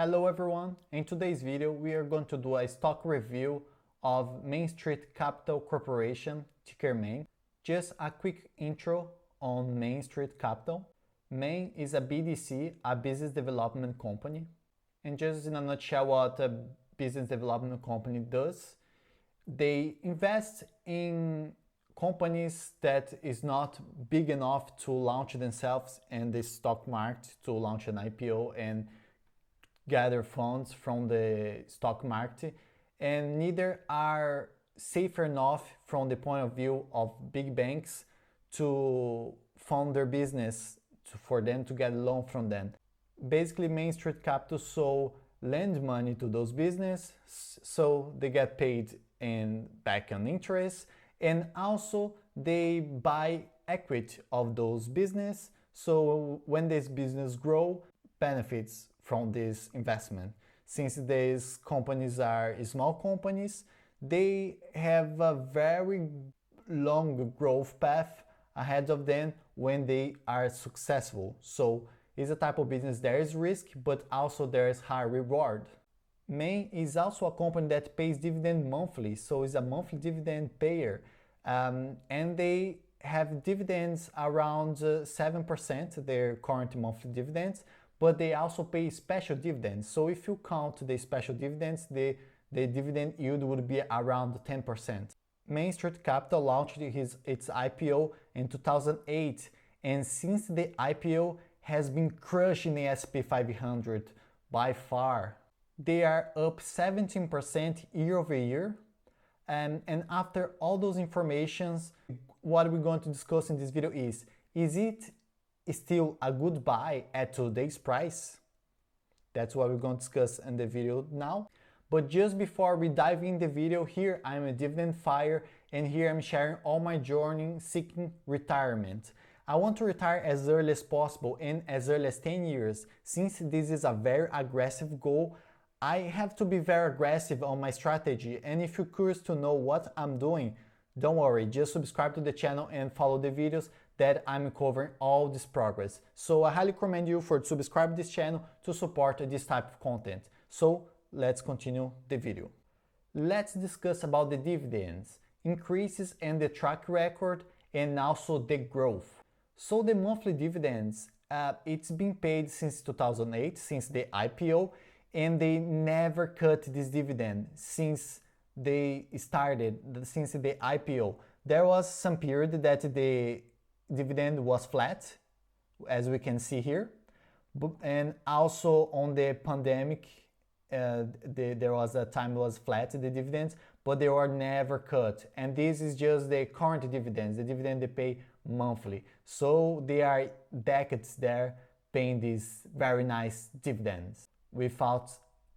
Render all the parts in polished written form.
Hello everyone, in today's video we are going to do a stock review of Main Street Capital Corporation, ticker MAIN. Just a quick intro on Main Street Capital. MAIN is a BDC, a business development company. And just in a nutshell what a business development company does, they invest in companies that is not big enough to launch themselves in the stock market, to launch an IPO and gather funds from the stock market, and neither are safe enough from the point of view of big banks to fund their business, for them to get a loan from them. Basically, Main Street Capital lend money to those businesses so they get paid back on interest, and also they buy equity of those business, so when this business grow, benefits from this investment. Since these companies are small companies, they have a very long growth path ahead of them when they are successful. So it's a type of business there is risk, but also there is high reward. Main is also a company that pays dividend monthly, so it's a monthly dividend payer, and they have dividends around 7%, their current monthly dividends, but they also pay special dividends. So if you count the special dividends, the dividend yield would be around 10%. Main Street Capital launched its IPO in 2008, and since the IPO has been crushing the S&P 500 by far. They are up 17% year over year. And after all those informations, what we're going to discuss in this video is it still a good buy at today's price? That's what we're going to discuss in the video now. But just before we dive in the video, here I'm a dividend fire, and here I'm sharing all my journey seeking retirement. I want to retire as early as possible and as early as 10 years. Since this is a very aggressive goal, I have to be very aggressive on my strategy, and if you're curious to know what I'm doing, don't worry, just subscribe to the channel and follow the videos that I'm covering all this progress. So I highly recommend you to subscribe to this channel to support this type of content. So let's continue the video. Let's discuss about the dividends, increases and the track record, and also the growth. So the monthly dividends, it's been paid since 2008, since the IPO, and they never cut this dividend since they started, since the IPO. There was some period that the dividend was flat, as we can see here, and also on the pandemic, there was a time it was flat, the dividends, but they were never cut. And this is just the current dividends, the dividend they pay monthly. So they are decades there paying these very nice dividends without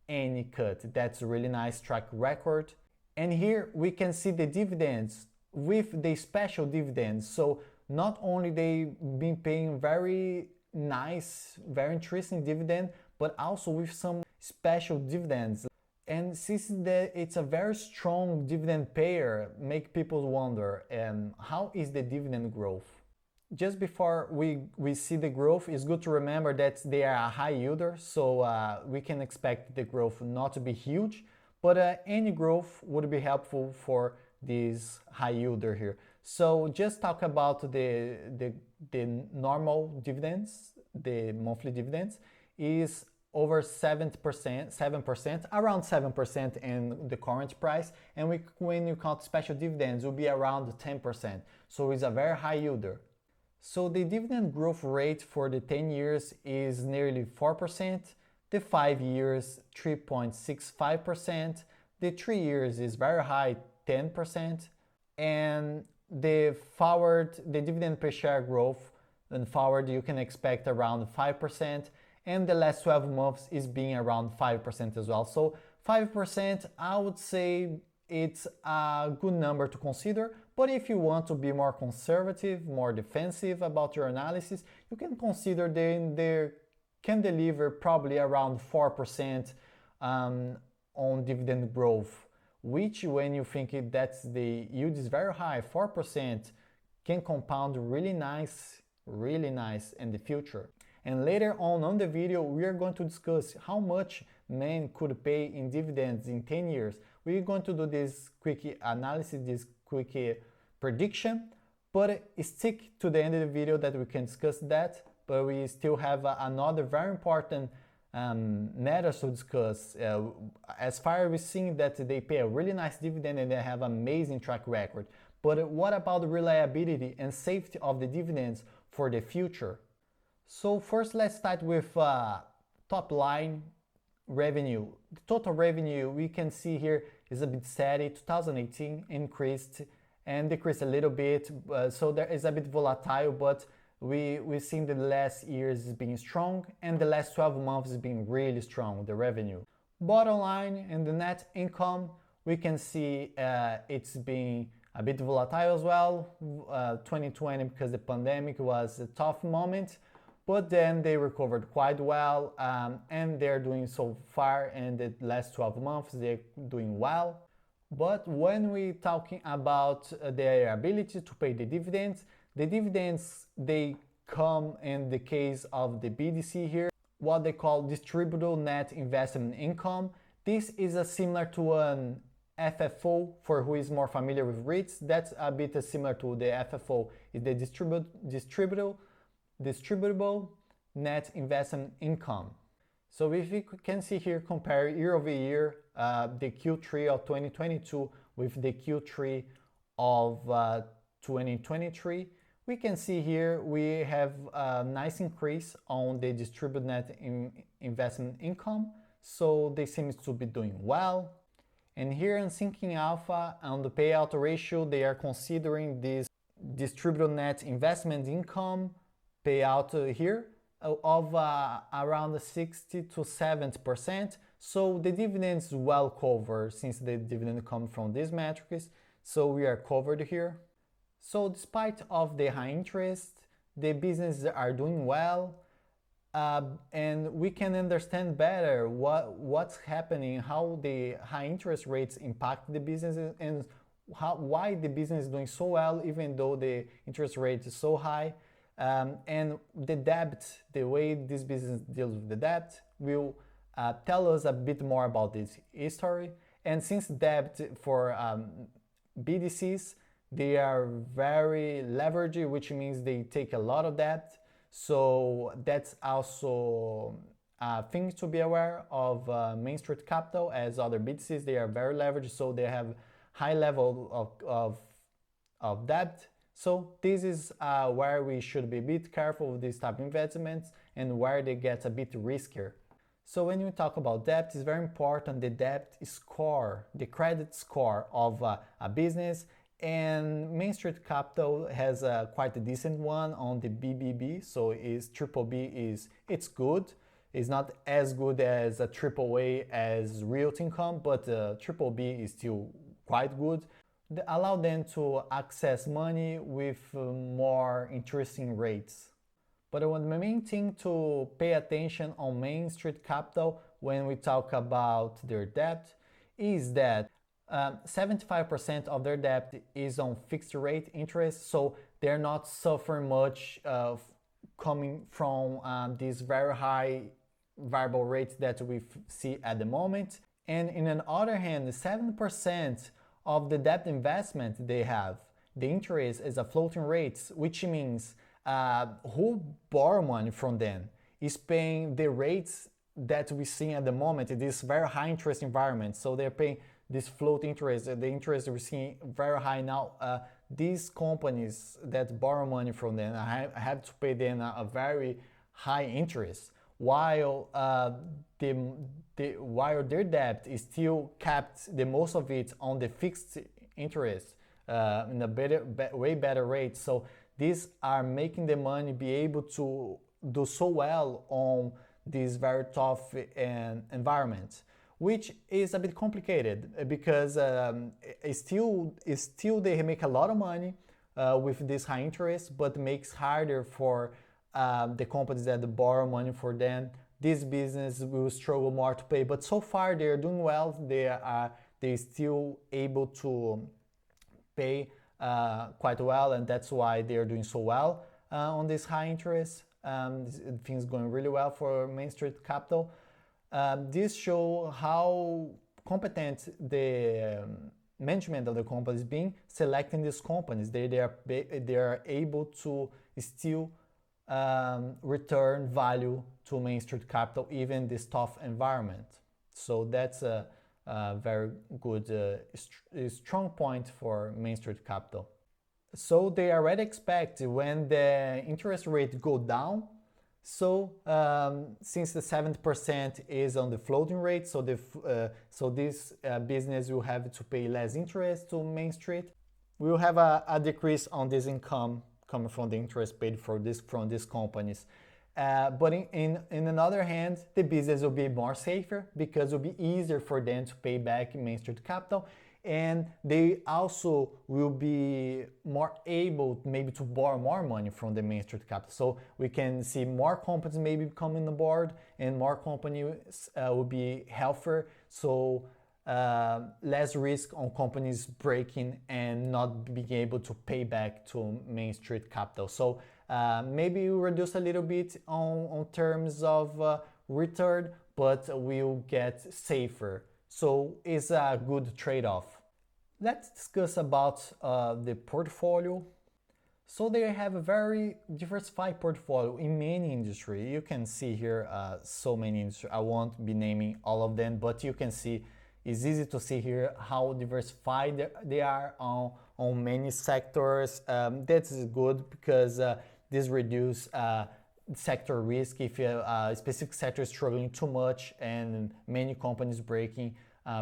any cut. That's a really nice track record. And here we can see the dividends with the special dividends. So not only they've been paying very nice, very interesting dividend, but also with some special dividends. And since it's a very strong dividend payer, make people wonder, how is the dividend growth? Just before we see the growth, it's good to remember that they are a high yielder, so we can expect the growth not to be huge, but any growth would be helpful for this high yielder here. So just talk about the normal dividends, the monthly dividends is over 7%, around 7% in the current price, and when you count special dividends, it will be around 10%. So it's a very high yielder. So the dividend growth rate for the 10 years is nearly 4%, the 5 years 3.65%, the 3 years is very high, 10%, and the dividend per share growth and forward you can expect around 5%, and the last 12 months is being around 5% as well. So 5%, I would say it's a good number to consider, but if you want to be more conservative, more defensive about your analysis, you can consider they can deliver probably around 4% on dividend growth, which when you think that's the yield is very high, 4% can compound really nice in the future. And later on the video, we are going to discuss how much Main could pay in dividends in 10 years. We're going to do this quick analysis, this quick prediction, but stick to the end of the video that we can discuss that. But we still have another very important matters to discuss. As far as we've seen that they pay a really nice dividend and they have amazing track record. But what about the reliability and safety of the dividends for the future? So first, let's start with top line revenue. The total revenue we can see here is a bit steady. 2018 increased and decreased a little bit, so there is a bit volatile, but we've seen the last years being strong and the last 12 months being really strong, the revenue. Bottom line and the net income, we can see it's been a bit volatile as well. 2020, because the pandemic was a tough moment, but then they recovered quite well, and they're doing so far in the last 12 months, they're doing well. But when we're talking about their ability to pay the dividends, they come in the case of the BDC here, what they call distributable net investment income. This is similar to an FFO for who is more familiar with REITs. That's a bit similar to the FFO, is the distributable net investment income. So if you can see here, compare year over year, the Q3 of 2022 with the Q3 of 2023, we can see here we have a nice increase on the distributed net investment income. So they seem to be doing well. And here in Sinking Alpha, on the payout ratio, they are considering this distributed net investment income payout here of around 60 to 70%. So the dividends well covered since the dividend comes from these metrics. So we are covered here. So despite of the high interest, the businesses are doing well, and we can understand better what's happening, how the high interest rates impact the businesses, and why the business is doing so well even though the interest rate is so high. And the debt, the way this business deals with the debt, will tell us a bit more about this history. And since debt for BDCs, they are very leveraged, which means they take a lot of debt. So that's also a thing to be aware of. Main Street Capital, as other BDCs, they are very leveraged, so they have high level of debt. So this is where we should be a bit careful with these type of investments and where they get a bit riskier. So when we talk about debt, it's very important the debt score, the credit score of a business. And Main Street Capital has quite a decent one on the BBB, so is BBB it's good. It's not as good as a AAA as Realty Income, but BBB is still quite good. They allow them to access money with more interesting rates. But the main thing to pay attention on Main Street Capital when we talk about their debt is that 75% of their debt is on fixed rate interest, so they're not suffering much coming from these very high variable rates that we see at the moment. And in the other hand, 7% of the debt investment they have, the interest is a floating rates, which means who borrow money from them is paying the rates that we see at the moment in this very high interest environment. So they're paying this float interest, the interest we're seeing very high now. These companies that borrow money from them, I have to pay them a very high interest, while while their debt is still kept, the most of it on the fixed interest in a way better rate. So these are making the money be able to do so well on this very tough environment, which is a bit complicated because still they make a lot of money with this high interest, but makes harder for the companies that borrow money for them. This business will struggle more to pay, but so far they are doing well. They still able to pay quite well, and that's why they are doing so well on this high interest. Things going really well for Main Street Capital. This shows how competent the management of the company is being selecting these companies. They are able to still return value to Main Street Capital even in this tough environment. So that's a very good, strong point for Main Street Capital. So they already expect when the interest rate go down. So since the 70% is on the floating rate, so this business will have to pay less interest to Main Street. We will have a decrease on this income coming from the interest paid from these companies. But in another hand, the business will be more safer because it will be easier for them to pay back Main Street Capital, and they also will be more able maybe to borrow more money from the Main Street Capital. So we can see more companies maybe coming on board, and more companies will be healthier. So less risk on companies breaking and not being able to pay back to Main Street Capital. So maybe you reduce a little bit on terms of return, but we'll get safer. So it's a good trade-off. Let's discuss about the portfolio. So they have a very diversified portfolio in many industries. You can see here so many industries. I won't be naming all of them, but you can see it's easy to see here how diversified they are on many sectors. That is good because this reduces sector risk. If a specific sector is struggling too much and many companies breaking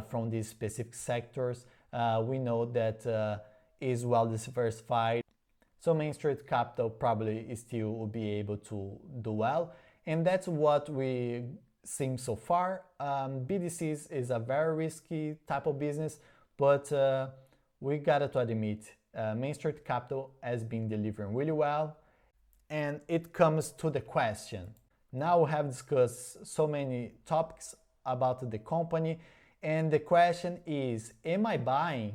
from these specific sectors, we know that is well diversified. So Main Street Capital probably still will be able to do well, and that's what we seen so far. BDCs is a very risky type of business, but we gotta to admit, Main Street Capital has been delivering really well. And it comes to the question. Now we have discussed so many topics about the company, and the question is, am I buying?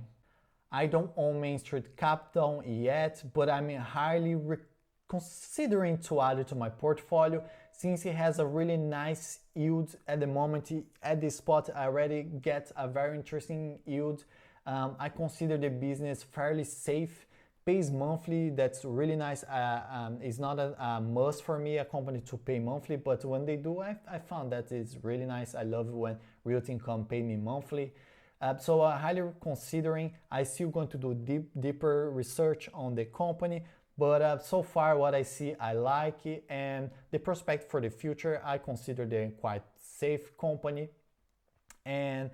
I don't own Main Street Capital yet, but I'm highly considering to add it to my portfolio since it has a really nice yield at the moment. At this spot, I already get a very interesting yield. I consider the business fairly safe. Pays monthly, that's really nice. It's not a must for me, a company to pay monthly, but when they do, I found that it's really nice. I love when Realty Income pay me monthly. So highly considering. I still going to do deeper research on the company, but so far what I see, I like it, and the prospect for the future, I consider them quite safe company. And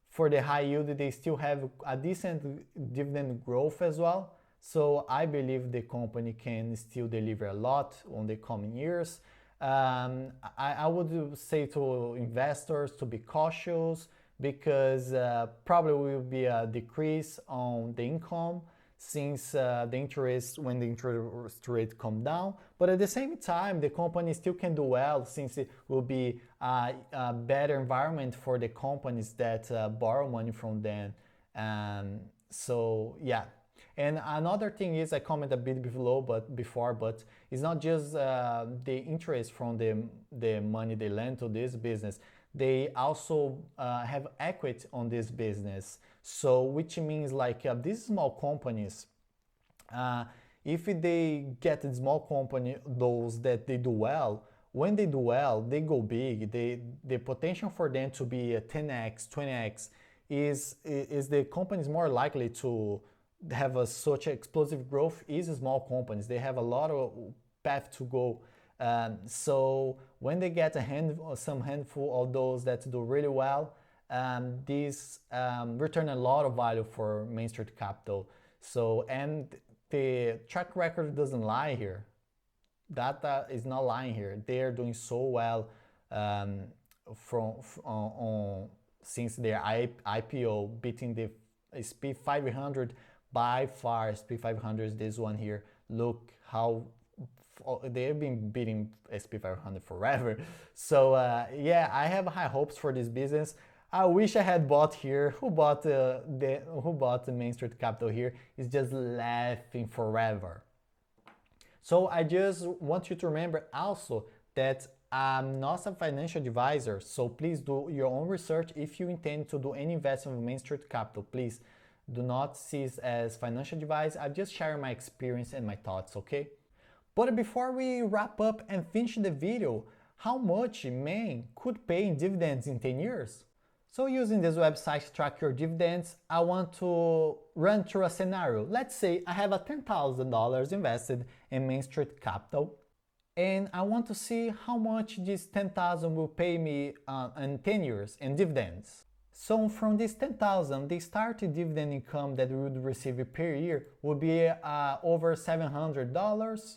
for the high yield, they still have a decent dividend growth as well. So I believe the company can still deliver a lot on the coming years. I would say to investors to be cautious because probably will be a decrease on the income since when the interest rate come down. But at the same time, the company still can do well since it will be a better environment for the companies that borrow money from them. So yeah. And another thing is, I comment a bit below, but it's not just the interest from the money they lend to this business. They also have equity on this business. So which means like these small companies, if they get a small company, those that they do well, when they do well, they go big. The potential for them to be a 10x, 20x is the companies more likely to have such explosive growth is small companies. They have a lot of path to go. So when they get some handful of those that do really well, these return a lot of value for Main Street Capital. So, and the track record doesn't lie here. Data is not lying here. They are doing so well since their IPO, beating the SP 500 by far. SP 500 is this one here. Look how they've been beating SP 500 forever. So yeah, I have high hopes for this business. I wish I had bought here. Who bought the Main Street Capital here is just laughing forever. So I just want you to remember also that I'm not a financial advisor, so please do your own research. If you intend to do any investment with Main Street Capital, please do not see it as financial advice. I'm just sharing my experience and my thoughts, okay? But before we wrap up and finish the video, how much Main could pay in dividends in 10 years? So using this website to track your dividends, I want to run through a scenario. Let's say I have a $10,000 invested in Main Street Capital, and I want to see how much this 10,000 will pay me in 10 years in dividends. So from this 10,000, the starting dividend income that we would receive per year would be over $700.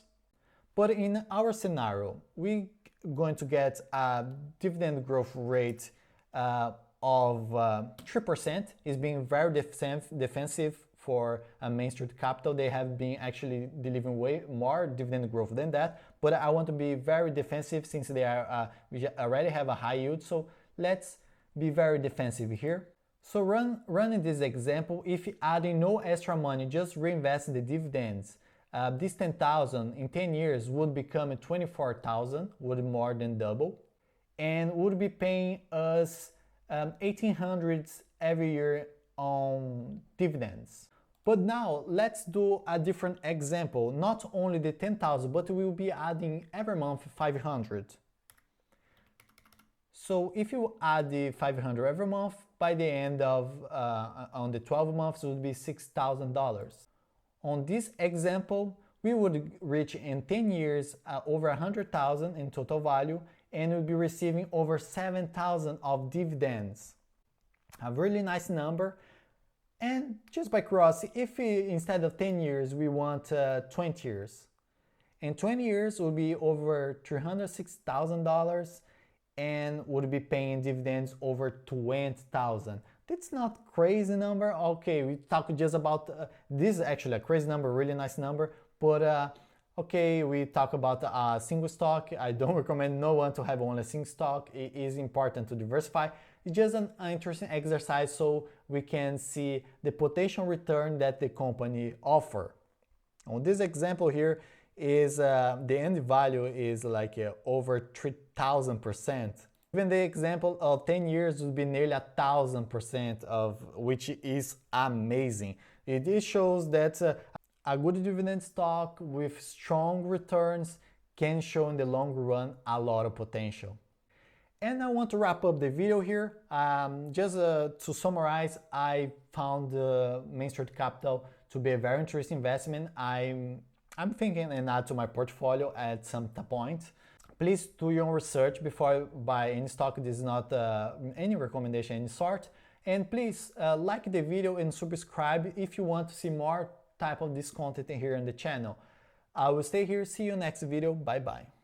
But in our scenario, we're going to get a dividend growth rate of 3%. Is being very defensive for Main Street Capital. They have been actually delivering way more dividend growth than that, but I want to be very defensive since they are we already have a high yield. So let's be very defensive here. So running this example, if adding no extra money, just reinvesting the dividends, this 10,000 in 10 years would become 24,000, would more than double, and would be paying us 1,800 every year on dividends. But now let's do a different example. Not only the 10,000, but we will be adding every month 500. So if you add the 500 every month, by the end of on the 12 months, it would be $6,000. On this example, we would reach in 10 years over 100,000 in total value, and we'll be receiving over 7,000 of dividends. A really nice number. And just by curiosity, if instead of 10 years, we want 20 years. In 20 years, will be over $306,000 and would be paying dividends over 20,000. That's not crazy number. Okay, we talk just about, this is actually a crazy number, really nice number. But okay, we talk about a single stock. I don't recommend no one to have only a single stock. It is important to diversify. It's just an interesting exercise so we can see the potential return that the company offer. On this example here is the end value is like over 3,000%. Even the example of 10 years would be nearly 1,000% of, which is amazing. It shows that a good dividend stock with strong returns can show in the long run a lot of potential. And I want to wrap up the video here. Just to summarize, I found Main Street Capital to be a very interesting investment. I'm thinking and add to my portfolio at some point. Please do your own research before you buy any stock. This is not any recommendation any sort. And please like the video and subscribe if you want to see more type of this content here on the channel. I will stay here. See you next video. Bye bye.